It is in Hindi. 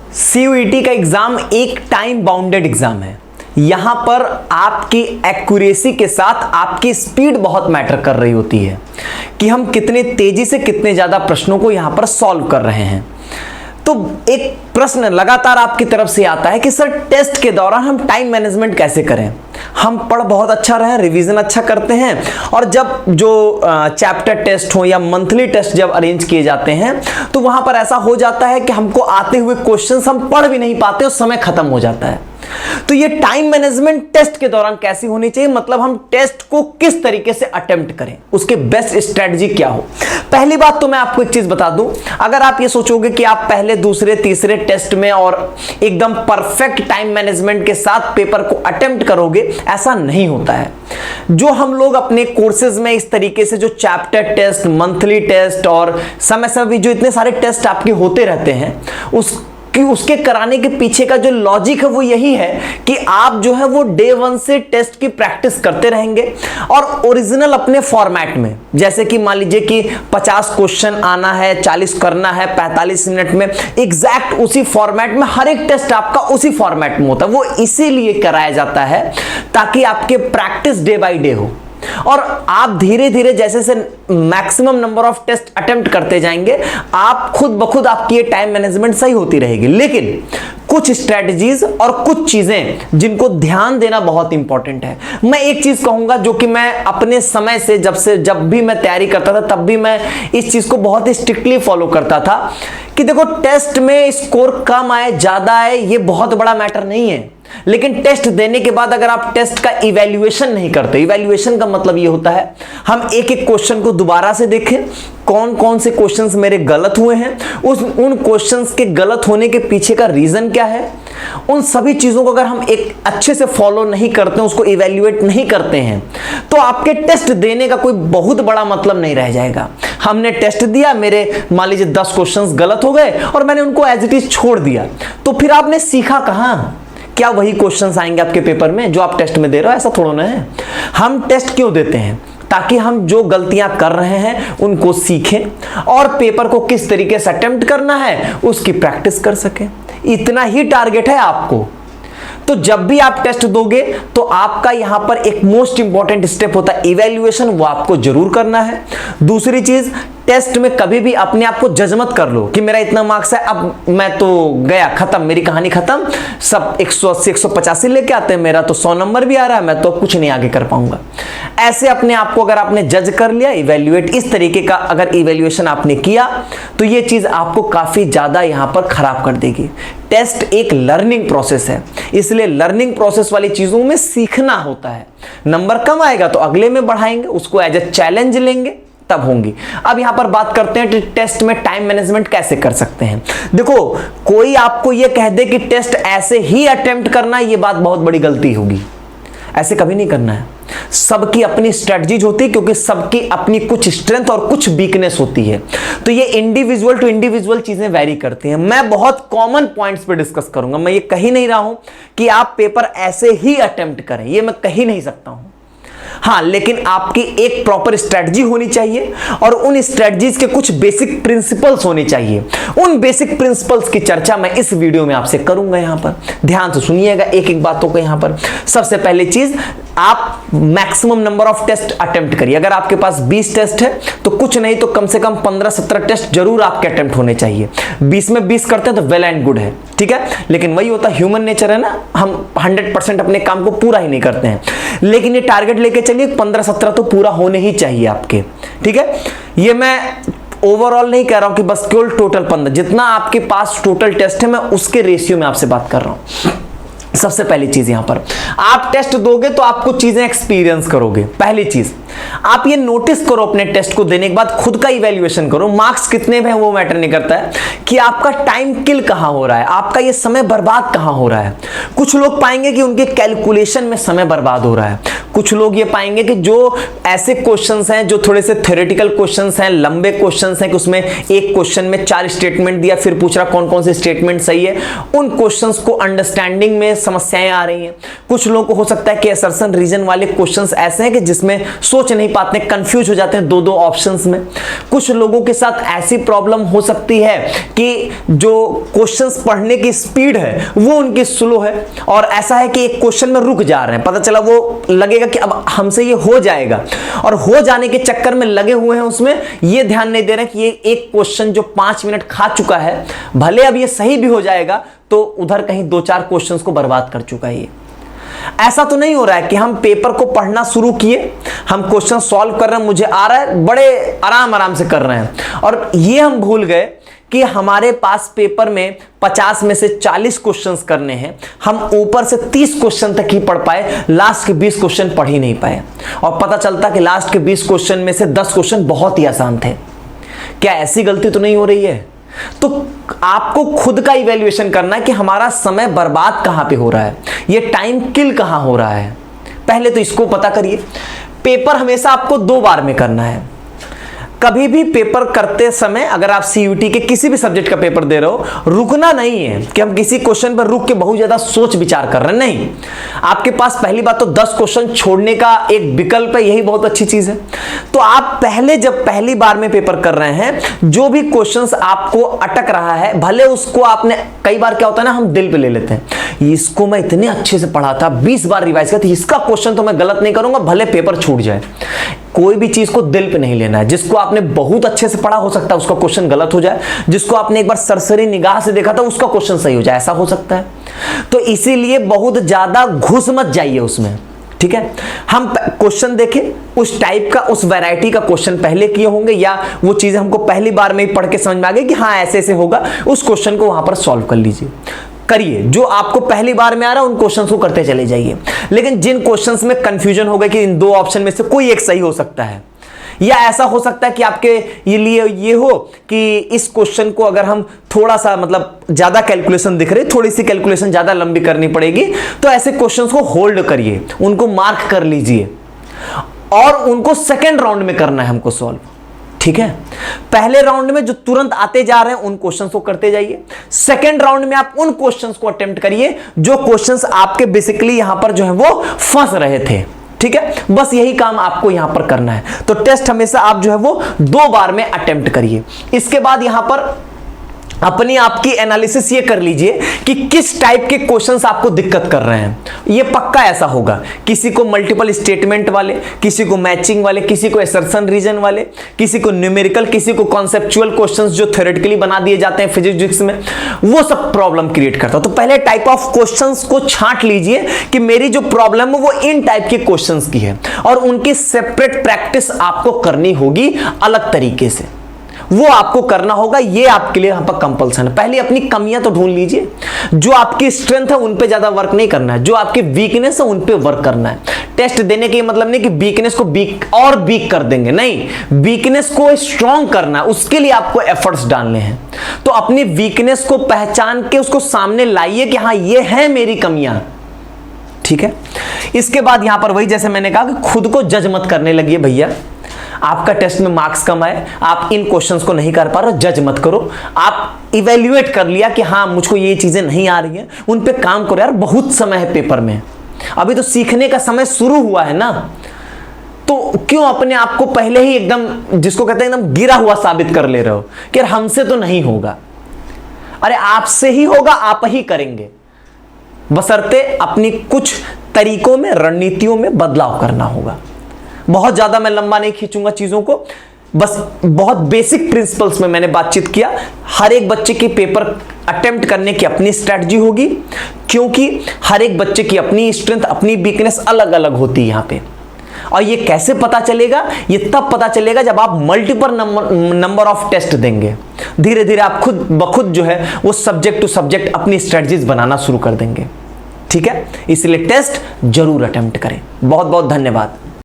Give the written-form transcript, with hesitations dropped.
CUET का एग्जाम एक टाइम बाउंडेड एग्जाम है। यहां पर आपकी एक्यूरेसी के साथ आपकी स्पीड बहुत मैटर कर रही होती है कि हम कितने तेजी से कितने ज्यादा प्रश्नों को यहां पर सॉल्व कर रहे हैं। तो एक प्रश्न लगातार आपकी तरफ से आता है कि सर टेस्ट के दौरान हम टाइम मैनेजमेंट कैसे करें। हम पढ़ बहुत अच्छा रहे, रिवीजन अच्छा करते हैं, और जब जो चैप्टर टेस्ट हो या मंथली टेस्ट जब अरेंज किए जाते हैं तो वहां पर ऐसा हो जाता है कि हमको आते हुए क्वेश्चंस हम पढ़ भी नहीं पाते और समय खत्म हो जाता है। तो ये टाइम मैनेजमेंट टेस्ट के दौरान कैसी होनी चाहिए, मतलब हम टेस्ट को किस तरीके से अटेम्प्ट करें, उसके बेस्ट स्ट्रेटजी क्या हो। पहली बात तो मैं आपको एक चीज बता दूं, अगर आप ये सोचोगे कि आप पहले दूसरे तीसरे टेस्ट में और एकदम परफेक्ट टाइम मैनेजमेंट के साथ पेपर को अटेम्प्ट करोगे, ऐसा नहीं होता है। जो हम लोग अपने कोर्सेज में इस तरीके से जो चैप्टर टेस्ट, मंथली टेस्ट और समय समय जो इतने सारे टेस्ट आपके होते रहते हैं, उसके कराने के पीछे का जो लॉजिक है वो यही है कि आप जो है वो डे 1 से टेस्ट की प्रैक्टिस करते रहेंगे और ओरिजिनल अपने फॉर्मेट में, जैसे कि मान लीजिए कि 50 क्वेश्चन आना है, 40 करना है 45 मिनट में, एग्जैक्ट उसी फॉर्मेट में हर एक टेस्ट आपका उसी फॉर्मेट में होता है। वो इसीलिए कराया जाता है ताकि आपके प्रैक्टिस डे बाय डे हो और आप धीरे धीरे जैसे से maximum number of test attempt करते जाएंगे, आप खुद ब खुद आपकी ये टाइम मैनेजमेंट सही होती रहेगी। लेकिन कुछ स्ट्रेटजीज और कुछ चीजें जिनको ध्यान देना बहुत इंपॉर्टेंट है। मैं एक चीज कहूंगा जो कि मैं अपने समय से जब भी मैं तैयारी करता था तब भी मैं इस चीज को बहुत ही स्ट्रिक्टली फॉलो करता था कि देखो, टेस्ट में स्कोर कम आए ज्यादा आए ये बहुत बड़ा मैटर नहीं है, लेकिन टेस्ट देने के बाद अगर आप टेस्ट का इवैल्यूएशन नहीं करते, इवैल्यूएशन का मतलब ये होता है हम एक एक क्वेश्चन को दोबारा से देखें, कौन कौन से क्वेश्चंस मेरे गलत हुए हैं, उन क्वेश्चंस के गलत होने के पीछे का रीजन क्या है, उन सभी चीजों को अगर हम एक अच्छे से फॉलो नहीं करते हैं, उसको इवैल्यूएट नहीं करते हैं, तो आपके टेस्ट देने का कोई बहुत बड़ा मतलब नहीं रह जाएगा। हमने टेस्ट दिया, मेरे मान लीजिए 10 क्वेश्चंस गलत हो गए और मैंने उनको एज इट इज छोड़ दिया, तो फिर आपने सीखा कहां? क्या वही क्वेश्चंस आएंगे आपके पेपर में जो आप टेस्ट में दे रहे हो? ऐसा थोड़ा ना है। हम टेस्ट क्यों देते हैं? ताकि हम जो गलतियां कर रहे हैं उनको सीखें और पेपर को किस तरीके से अटेम्प्ट करना है उसकी प्रैक्टिस कर सकें। इतना ही टारगेट है आपको। तो जब भी आप टेस्ट दोगे तो आपका यहां पर एक मोस्ट इंपॉर्टेंट स्टेप होता है इवैल्यूएशन, वो आपको जरूर करना है। दूसरी चीज, टेस्ट में कभी भी अपने आप को जज मत कर लो कि मेरा इतना मार्क्स है, अब मैं तो गया, खत्म, मेरी कहानी खत्म, सब 180 185 लेके आते हैं, मेरा तो 100 नंबर भी आ रहा है, मैं तो कुछ नहीं आगे कर पाऊंगा। ऐसे अपने आप को अगर आपने जज कर लिया, इवैल्यूएट इस तरीके का अगर इवैल्यूएशन आपने किया तो ये चीज आपको काफी ज्यादा यहां पर खराब कर देगी। टेस्ट एक लर्निंग प्रोसेस है, इसलिए लर्निंग प्रोसेस वाली चीजों में सीखना होता है। नंबर कम आएगा तो अगले में बढ़ाएंगे, उसको एज ए चैलेंज लेंगे, तब होंगी। अब यहां पर बात करते हैं टेस्ट में टाइम मैनेजमेंट कैसे कर सकते हैं। देखो, कोई आपको यह कह दे कि टेस्ट ऐसे ही अटेम्प्ट करना, यह बात बहुत बड़ी गलती होगी। ऐसे कभी नहीं करना है। सबकी अपनी स्ट्रेटजीज होती है, क्योंकि सबकी अपनी कुछ स्ट्रेंथ और कुछ वीकनेस होती है, तो ये इंडिविजुअल टू इंडिविजुअल चीजें वेरी करती हैं। मैं बहुत कॉमन पॉइंट्स पे डिस्कस करूंगा। मैं ये कही नहीं रहा हूं कि आप पेपर ऐसे ही अटेम्प्ट करें, ये मैं कही नहीं सकता हूं। हाँ, लेकिन आपकी एक प्रॉपर स्ट्रेटजी होनी चाहिए और उन स्ट्रेटजीज के कुछ बेसिक प्रिंसिपल्स होने चाहिए। उन बेसिक प्रिंसिपल्स की चर्चा मैं इस वीडियो में आपसे करूंगा। यहां पर ध्यान से सुनिएगा एक एक बातों को। यहां पर सबसे पहली चीज, आप maximum number of test attempt करिए। अगर आपके पास 20 टेस्ट है तो कुछ नहीं तो कम से कम 15-17 टेस्ट जरूर आपके अटेम्प्ट होने चाहिए। 20 में 20 करते हैं तो वेल एंड गुड है, ठीक है। लेकिन वही होता है, ह्यूमन नेचर है ना, हम 100% अपने काम को पूरा ही नहीं करते हैं। लेकिन ये टारगेट लेके चलिए 15-17 तो पूरा होने ही चाहिए आपके, ठीक है। ये मैं ओवरऑल नहीं कह रहा हूं कि बस केवल टोटल 15, जितना आपके पास टोटल टेस्ट है मैं उसके रेशियो में आपसे बात कर रहा हूं। सबसे पहली चीज, यहां पर आप टेस्ट दोगे तो आप कुछ चीजें एक्सपीरियंस करोगे। पहली चीज, आप ये नोटिस करो अपने टेस्ट को देने के बाद, खुद का इवैल्यूएशन करो। मार्क्स कितने हैं वो मैटर नहीं करता है, कि आपका टाइम किल कहां हो रहा है, आपका ये समय बर्बाद कहां हो रहा है। कुछ लोग पाएंगे कि उनके कैलकुलेशन में समय बर्बाद हो रहा है। कुछ लोग ये पाएंगे कि जो ऐसे क्वेश्चंस हैं जो थोड़े से थ्योरेटिकल क्वेश्चंस हैं, लंबे क्वेश्चंस हैं कि उसमें एक क्वेश्चन में 4 स्टेटमेंट दिया, फिर पूछ रहा कौन कौन से स्टेटमेंट सही है, उन क्वेश्चंस को अंडरस्टैंडिंग में समस्याएं आ रही हैं। कुछ लोगों को हो सकता है कि असर्शन रीजन वाले क्वेश्चंस ऐसे हैं कि जिसमें सोच नहीं पाते, कंफ्यूज हो जाते हैं दो दो ऑप्शंस में। कुछ लोगों के साथ ऐसी प्रॉब्लम हो सकती है कि जो क्वेश्चंस पढ़ने की स्पीड है वो उनकी स्लो है, और ऐसा है कि एक क्वेश्चन में रुक जा रहे हैं, पता चला वो लगेगा कि अब हमसे ये हो जाएगा, और हो जाने के चक्कर में लगे हुए हैं उसमें, ये ध्यान नहीं दे रहे कि ये एक क्वेश्चन जो 5 मिनट खा चुका है, भले अब ये सही भी हो जाएगा तो उधर कहीं 2-4 क्वेश्चंस को बर्बाद कर चुका है ये। ऐसा तो नहीं हो रहा है कि हम पेपर को पढ़ना शुरू किए, हम क्वेश्चन सॉल्व कर रहे हैं, मुझे आ रहा है, बड़े आराम आराम से कर रहे हैं, और ये हम भूल गए कि हमारे पास पेपर में 50 में से 40 क्वेश्चंस करने हैं, हम ऊपर से 30 क्वेश्चन तक ही पढ़ पाए, लास्ट के 20 क्वेश्चन पढ़ ही नहीं पाए, और पता चलता कि लास्ट के 20 क्वेश्चन में से 10 क्वेश्चन बहुत ही आसान थे। क्या ऐसी गलती तो नहीं हो रही है? तो आपको खुद का इवैल्यूएशन करना है कि हमारा समय बर्बाद कहां पे हो रहा है, ये टाइम किल कहां हो रहा है। पहले तो इसको पता करिए। पेपर हमेशा आपको 2 बार में करना है। कभी भी पेपर करते समय अगर आप सीयूटी के किसी भी सब्जेक्ट का पेपर दे रहे हो, रुकना नहीं है कि हम किसी क्वेश्चन पर रुक के बहुत ज्यादा सोच विचार कर रहे हैं, नहीं। आपके पास पहली बात तो 10 क्वेश्चन छोड़ने का एक विकल्प है, यही बहुत अच्छी चीज है। तो आप पहले जब पहली बार में पेपर कर रहे हैं, जो भी क्वेश्चंस आपको अटक रहा है, भले उसको आपने, कई बार क्या होता है ना, हम दिल पे ले लेते हैं, इसको मैं इतने अच्छे से पढ़ा था, 20 बार रिवाइज किया था, इसका क्वेश्चन तो मैं गलत नहीं करूंगा, भले पेपर छूट जाए। कोई भी चीज को दिल पे नहीं लेना है। जिसको आपने बहुत अच्छे से पढ़ा, हो सकता है उसका क्वेश्चन गलत हो जाए, जिसको आपने एक बार सरसरी निगाह से देखा था उसका क्वेश्चन सही हो जाए, ऐसा हो सकता है। तो इसीलिए बहुत ज्यादा घुस मत जाइए उसमें, ठीक है। हम क्वेश्चन देखें, उस टाइप का, उस वैरायटी का क्वेश्चन पहले किए होंगे, या वो चीजें हमको पहली बार में ही पढ़ के समझ में आ गई कि हाँ ऐसे ऐसे होगा, उस क्वेश्चन को वहां पर सॉल्व कर लीजिए, करिए। जो आपको पहली बार में आ रहा है उन क्वेश्चंस को करते चले जाइए। लेकिन जिन क्वेश्चंस में कंफ्यूजन हो गया कि इन 2 ऑप्शन में से कोई एक सही हो सकता है, या ऐसा हो सकता है कि आपके ये लिए ये हो कि इस क्वेश्चन को अगर हम थोड़ा सा, मतलब ज्यादा कैलकुलेशन दिख रही, थोड़ी सी कैलकुलेशन ज्यादा लंबी करनी पड़ेगी, तो ऐसे क्वेश्चंस को होल्ड करिए, उनको मार्क कर लीजिए, और उनको सेकेंड राउंड में करना है हमको सॉल्व, ठीक है। पहले राउंड में जो तुरंत आते जा रहे हैं उन क्वेश्चंस को करते जाइए। सेकंड राउंड में आप उन क्वेश्चंस को अटेम्प्ट करिए जो क्वेश्चंस आपके बेसिकली यहां पर जो है वो फंस रहे थे, ठीक है। बस यही काम आपको यहां पर करना है। तो टेस्ट हमेशा आप जो है वो 2 बार में अटेम्प्ट करिए। इसके बाद यहां पर अपनी आपकी एनालिसिस ये कर लीजिए कि किस टाइप के क्वेश्चंस आपको दिक्कत कर रहे हैं। ये पक्का ऐसा होगा, किसी को मल्टीपल स्टेटमेंट वाले, किसी को मैचिंग वाले, किसी को असर्शन रीजन वाले, किसी को न्यूमेरिकल, किसी को कॉन्सेप्चुअल क्वेश्चंस जो थ्योरेटिकली बना दिए जाते हैं फिजिक्स में, वो सब प्रॉब्लम क्रिएट करता है। तो पहले टाइप ऑफ क्वेश्चंस को छांट लीजिए कि मेरी जो प्रॉब्लम है वो इन टाइप के क्वेश्चंस की है, और उनकी सेपरेट प्रैक्टिस आपको करनी होगी अलग तरीके से, वो आपको करना होगा। ये आपके लिए यहां पर कंपल्सन है। पहले अपनी कमियां तो ढूंढ लीजिए, जो आपकी स्ट्रेंथ है उन पे ज्यादा वर्क नहीं करना है, जो आपकी वीकनेस है उन पे वर्क करना है। टेस्ट देने के मतलब नहीं कि वीकनेस को वीक कर देंगे, नहीं, वीकनेस को स्ट्रॉन्ग करना है, उसके लिए आपको एफर्ट्स डालने हैं। तो अपनी वीकनेस को पहचान के उसको सामने लाइए कि हाँ ये है मेरी कमियां, ठीक है। इसके बाद यहां पर वही जैसे मैंने कहा कि खुद को जज मत करने लगिए भैया, आपका टेस्ट में मार्क्स कम आए, आप इन क्वेश्चंस को नहीं कर पा रहे, जज मत करो। आप इवेल्युएट कर लिया कि हाँ मुझको ये चीजें नहीं आ रही हैं, उन पे काम करो यार, बहुत समय है पेपर में, अभी तो सीखने का समय शुरू हुआ है ना। तो क्यों अपने आप को पहले ही एकदम, जिसको कहते हैं एकदम गिरा हुआ साबित कर ले रहे हो कि यार हमसे तो नहीं होगा। अरे आपसे ही होगा, आप ही करेंगे, बशर्ते अपनी कुछ तरीकों में, रणनीतियों में बदलाव करना होगा। बहुत ज्यादा मैं लंबा नहीं खींचूंगा चीजों को, बस बहुत बेसिक प्रिंसिपल्स में मैंने बातचीत किया। हर एक बच्चे की पेपर अटेम्प्ट करने की अपनी स्ट्रेटजी होगी, क्योंकि हर एक बच्चे की अपनी स्ट्रेंथ, अपनी वीकनेस अलग अलग होती है यहाँ पे। और ये कैसे पता चलेगा? ये तब पता चलेगा जब आप मल्टीपल नंबर ऑफ टेस्ट देंगे। धीरे धीरे आप खुद ब खुद जो है वो सब्जेक्ट टू सब्जेक्ट अपनी स्ट्रेटजीज बनाना शुरू कर देंगे, ठीक है। इसलिए टेस्ट जरूर अटेम्प्ट करें। बहुत बहुत धन्यवाद।